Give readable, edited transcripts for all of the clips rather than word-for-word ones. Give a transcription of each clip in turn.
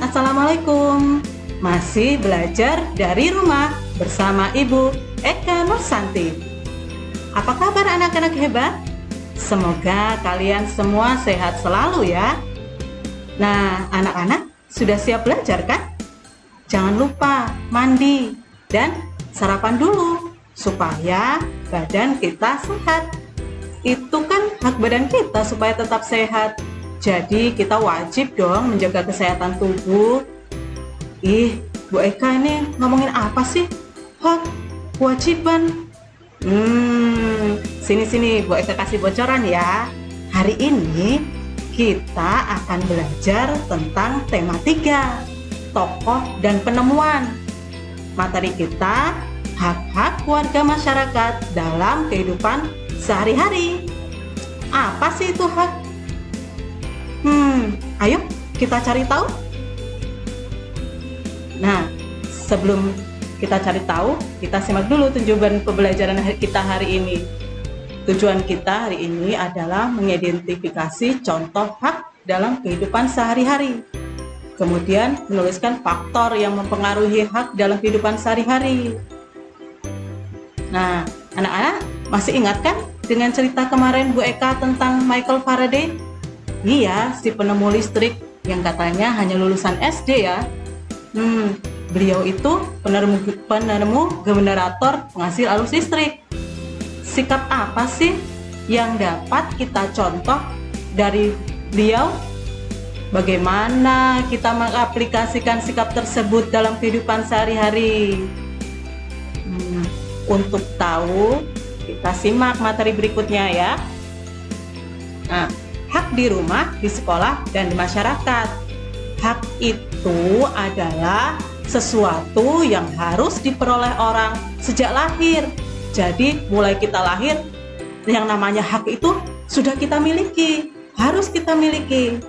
Assalamualaikum. Masih belajar dari rumah bersama Ibu Eka Nursanti. Apa kabar anak-anak hebat? Semoga kalian semua sehat selalu ya. Nah, anak-anak sudah siap belajar kan? Jangan lupa mandi dan sarapan dulu supaya badan kita sehat. Itu kan hak badan kita supaya tetap sehat. Jadi kita wajib dong menjaga kesehatan tubuh. Bu Eka ini ngomongin apa sih? Hak, kewajiban. Sini Bu Eka kasih bocoran ya. Hari ini kita akan belajar tentang tema 3, tokoh dan penemuan. Materi kita, hak-hak warga masyarakat dalam kehidupan sehari-hari. Apa sih itu hak? Ayo kita cari tahu. Nah, sebelum kita cari tahu, kita simak dulu tujuan pembelajaran kita hari ini. Tujuan kita hari ini adalah mengidentifikasi contoh hak dalam kehidupan sehari-hari. Kemudian menuliskan faktor yang mempengaruhi hak dalam kehidupan sehari-hari. Nah, anak-anak masih ingat kan dengan cerita kemarin Bu Eka tentang Michael Faraday? Iya, si penemu listrik yang katanya hanya lulusan SD ya. Beliau itu penemu generator penghasil arus listrik. Sikap apa sih yang dapat kita contoh dari beliau? Bagaimana kita mengaplikasikan sikap tersebut dalam kehidupan sehari-hari? Untuk tahu, kita simak materi berikutnya ya. Nah, hak di rumah, di sekolah, dan di masyarakat. Hak itu adalah sesuatu yang harus diperoleh orang sejak lahir. Jadi mulai kita lahir, yang namanya hak itu sudah kita miliki, harus kita miliki.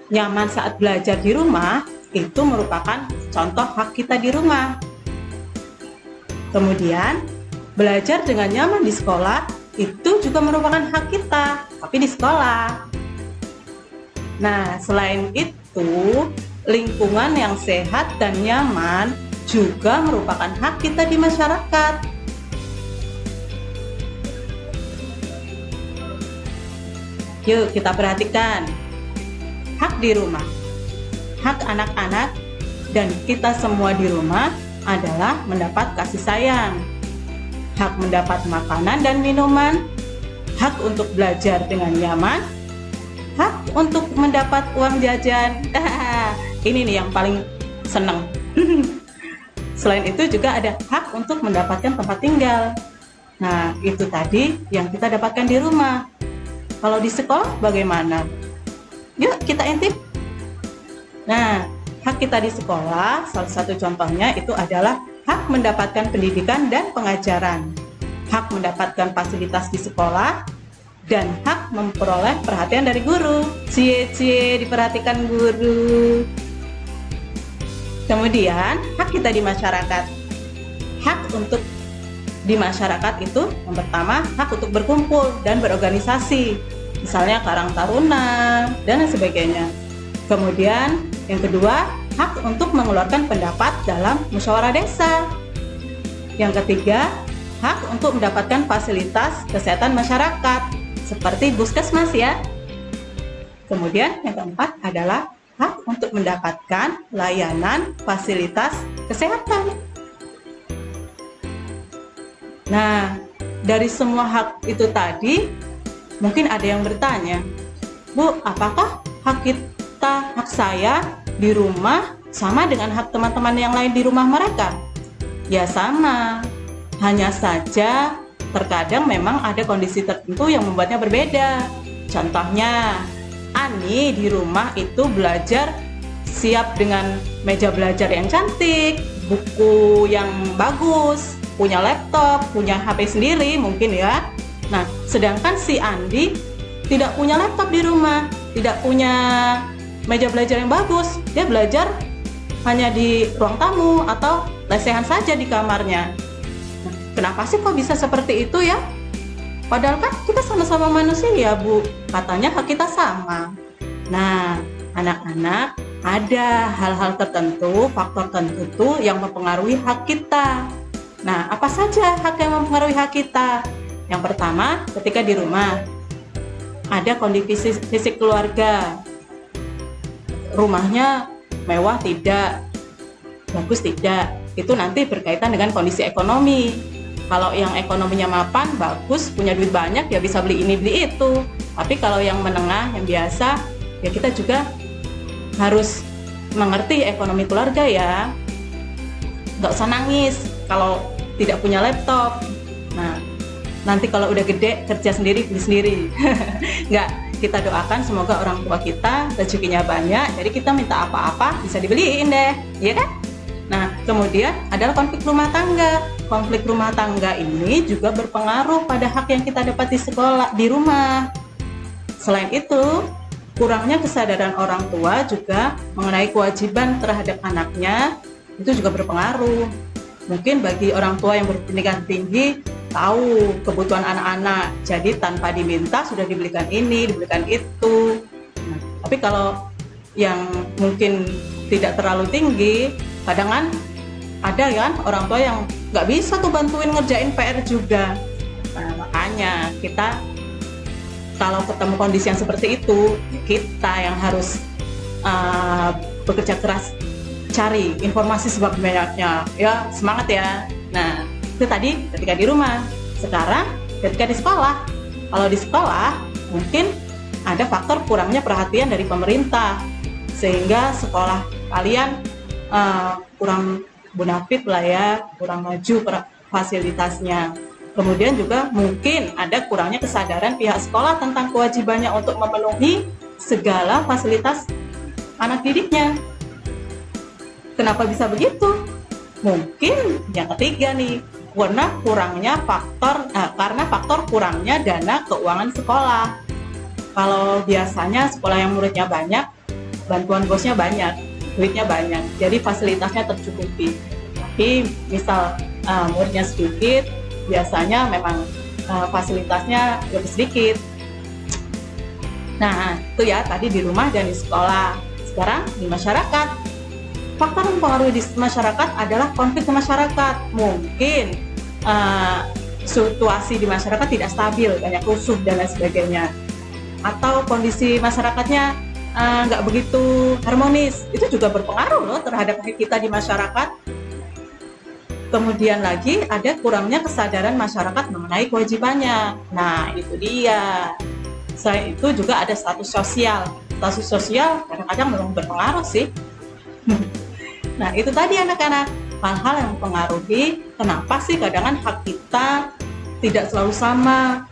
Nyaman saat belajar di rumah itu merupakan contoh hak kita di rumah. Kemudian belajar dengan nyaman di sekolah itu juga merupakan hak kita, tapi di sekolah. Nah, selain itu, lingkungan yang sehat dan nyaman juga merupakan hak kita di masyarakat. Yuk kita perhatikan. Hak di rumah. Hak anak-anak dan kita semua di rumah adalah mendapat kasih sayang. Hak mendapat makanan dan minuman, hak untuk belajar dengan nyaman, hak untuk mendapat uang jajan. Ini nih yang paling seneng. Selain itu juga ada hak untuk mendapatkan tempat tinggal. Nah, itu tadi yang kita dapatkan di rumah. Kalau di sekolah bagaimana? Yuk kita intip. Nah, hak kita di sekolah, salah satu contohnya itu adalah hak mendapatkan pendidikan dan pengajaran, hak mendapatkan fasilitas di sekolah, dan hak memperoleh perhatian dari guru. Cie diperhatikan guru. Kemudian hak kita di masyarakat. Hak untuk di masyarakat itu yang pertama hak untuk berkumpul dan berorganisasi, misalnya Karang Taruna dan sebagainya. Kemudian yang kedua, hak untuk mengeluarkan pendapat dalam musyawarah desa. Yang ketiga, hak untuk mendapatkan fasilitas kesehatan masyarakat seperti puskesmas ya. Kemudian yang keempat adalah hak untuk mendapatkan layanan fasilitas kesehatan. Nah, dari semua hak itu tadi, mungkin ada yang bertanya, Bu, apakah hak kita, hak saya di rumah sama dengan hak teman-teman yang lain di rumah mereka? Ya sama, hanya saja terkadang memang ada kondisi tertentu yang membuatnya berbeda. Contohnya, Ani di rumah itu belajar siap dengan meja belajar yang cantik, buku yang bagus, punya laptop, punya HP sendiri mungkin ya. Nah, sedangkan si Andi tidak punya laptop di rumah, tidak punya meja belajar yang bagus. Dia belajar hanya di ruang tamu atau lesehan saja di kamarnya. Nah, kenapa sih kok bisa seperti itu ya? Padahal kan kita sama-sama manusia ya Bu, katanya hak kita sama. Nah, anak-anak, ada hal-hal tertentu, faktor tertentu yang mempengaruhi hak kita. Nah, apa saja hak yang mempengaruhi hak kita? Yang pertama, ketika di rumah, ada kondisi fisik keluarga. Rumahnya mewah tidak, bagus tidak, itu nanti berkaitan dengan kondisi ekonomi. Kalau yang ekonominya mapan, bagus, punya duit banyak, ya bisa beli ini, beli itu. Tapi kalau yang menengah, yang biasa, ya kita juga harus mengerti ekonomi keluarga ya. Nggak usah nangis kalau tidak punya laptop. Nah, nanti kalau udah gede, kerja sendiri, beli sendiri. Nggak, kita doakan semoga orang tua kita rezekinya banyak, jadi kita minta apa-apa bisa dibeliin deh, ya kan? Nah, kemudian adalah konflik rumah tangga. Konflik rumah tangga ini juga berpengaruh pada hak yang kita dapat di sekolah, di rumah. Selain itu, kurangnya kesadaran orang tua juga mengenai kewajiban terhadap anaknya, itu juga berpengaruh. Mungkin bagi orang tua yang berpendidikan tinggi, tahu kebutuhan anak-anak, jadi tanpa diminta sudah dibelikan ini, dibelikan itu. Nah, tapi kalau yang mungkin tidak terlalu tinggi, kadang kan ada kan orang tua yang nggak bisa tuh bantuin ngerjain PR juga. Nah, makanya kita kalau ketemu kondisi yang seperti itu, kita yang harus bekerja keras cari informasi sebab-sebabnya, ya semangat ya. Nah, itu tadi ketika di rumah. Sekarang ketika di sekolah, kalau di sekolah mungkin ada faktor kurangnya perhatian dari pemerintah, sehingga sekolah kalian kurang bonafit lah ya, kurang maju fasilitasnya. Kemudian juga mungkin ada kurangnya kesadaran pihak sekolah tentang kewajibannya untuk memenuhi segala fasilitas anak didiknya. Kenapa bisa begitu? Mungkin yang ketiga nih, karena faktor kurangnya dana keuangan sekolah. Kalau biasanya sekolah yang muridnya banyak, bantuan bosnya banyak, duitnya banyak, jadi fasilitasnya tercukupi. Tapi misal muridnya sedikit, biasanya memang fasilitasnya lebih sedikit. Nah, itu ya tadi di rumah dan di sekolah. Sekarang di masyarakat, faktor yang mempengaruhi di masyarakat adalah konflik di masyarakat. Mungkin situasi di masyarakat tidak stabil, banyak rusuh dan lain sebagainya, atau kondisi masyarakatnya nggak begitu harmonis. Itu juga berpengaruh loh terhadap kita di masyarakat. Kemudian lagi ada kurangnya kesadaran masyarakat mengenai kewajibannya. Nah, itu dia. Selain itu juga ada status sosial. Status sosial kadang-kadang memang berpengaruh sih. Nah, itu tadi anak-anak, hal-hal yang mempengaruhi kenapa sih kadang-kadang hak kita tidak selalu sama,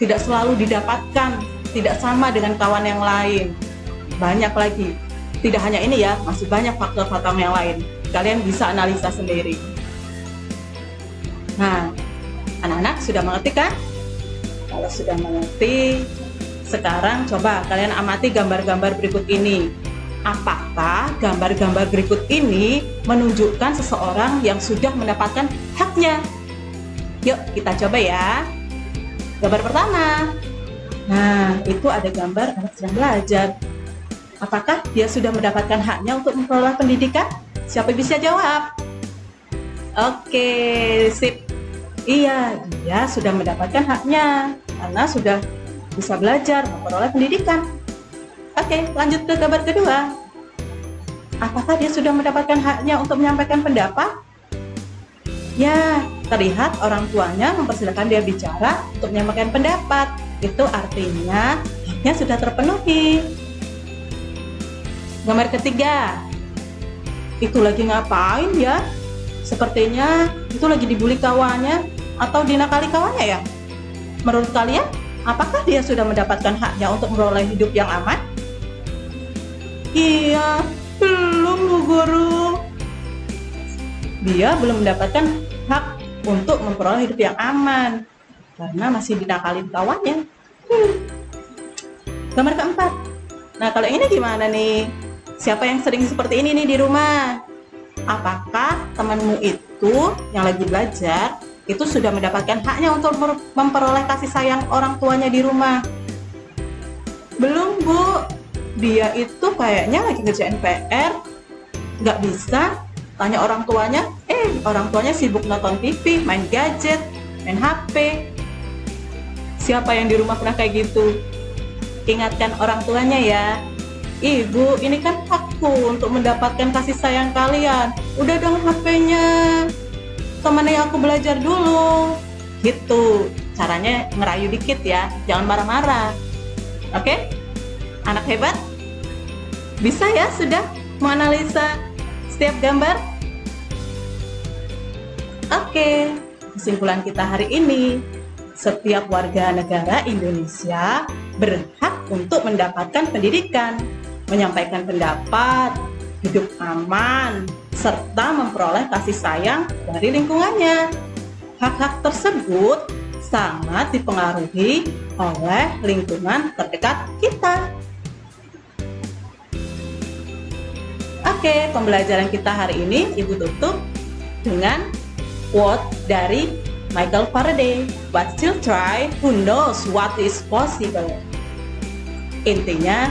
tidak selalu didapatkan, tidak sama dengan kawan yang lain. Banyak lagi. Tidak hanya ini ya, masih banyak faktor-faktor yang lain. Kalian bisa analisa sendiri. Nah, anak-anak sudah mengerti kan? Kalau sudah mengerti, sekarang coba kalian amati gambar-gambar berikut ini. Apakah gambar-gambar berikut ini menunjukkan seseorang yang sudah mendapatkan haknya? Yuk kita coba ya. Gambar pertama. Nah, itu ada gambar anak sedang belajar. Apakah dia sudah mendapatkan haknya untuk memperoleh pendidikan? Siapa bisa jawab? Oke, sip. Iya, dia sudah mendapatkan haknya karena sudah bisa belajar, memperoleh pendidikan. Oke, lanjut ke gambar kedua. Apakah dia sudah mendapatkan haknya untuk menyampaikan pendapat? Ya, terlihat orang tuanya mempersilahkan dia bicara untuk menyampaikan pendapat. Itu artinya haknya sudah terpenuhi. Gambar ketiga. Itu lagi ngapain ya? Sepertinya itu lagi dibully kawannya atau dinakali kawannya ya? Menurut kalian, apakah dia sudah mendapatkan haknya untuk memperoleh hidup yang aman? Iya, belum Bu Guru. Dia belum mendapatkan hak untuk memperoleh hidup yang aman karena masih dinakalin kawannya. Gambar keempat. Nah, kalau ini gimana nih? Siapa yang sering seperti ini nih di rumah? Apakah temanmu itu yang lagi belajar itu sudah mendapatkan haknya untuk memperoleh kasih sayang orang tuanya di rumah? Belum Bu, dia itu kayaknya lagi ngerjain PR, nggak bisa tanya orang tuanya, orang tuanya sibuk nonton TV, main gadget, main HP. Siapa yang di rumah pernah kayak gitu? Ingatkan orang tuanya ya. Ibu, ini kan hakku untuk mendapatkan kasih sayang kalian. Udah dong HP-nya, temani aku belajar dulu. Gitu, caranya ngerayu dikit ya, jangan marah-marah. Oke? Anak hebat? Bisa ya sudah menganalisa setiap gambar? Oke, kesimpulan kita hari ini. Setiap warga negara Indonesia berhak untuk mendapatkan pendidikan, menyampaikan pendapat, hidup aman, serta memperoleh kasih sayang dari lingkungannya. Hak-hak tersebut sangat dipengaruhi oleh lingkungan terdekat kita. Oke, pembelajaran kita hari ini Ibu tutup dengan quote dari Michael Faraday, "But still try, who knows what is possible." Intinya,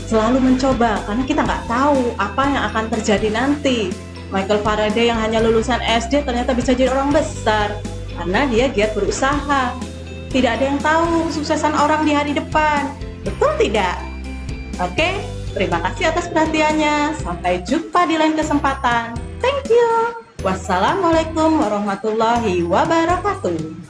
selalu mencoba, karena kita nggak tahu apa yang akan terjadi nanti. Michael Faraday yang hanya lulusan SD ternyata bisa jadi orang besar, karena dia giat berusaha. Tidak ada yang tahu kesuksesan orang di hari depan. Betul tidak? Oke, terima kasih atas perhatiannya. Sampai jumpa di lain kesempatan. Thank you. Wassalamualaikum warahmatullahi wabarakatuh.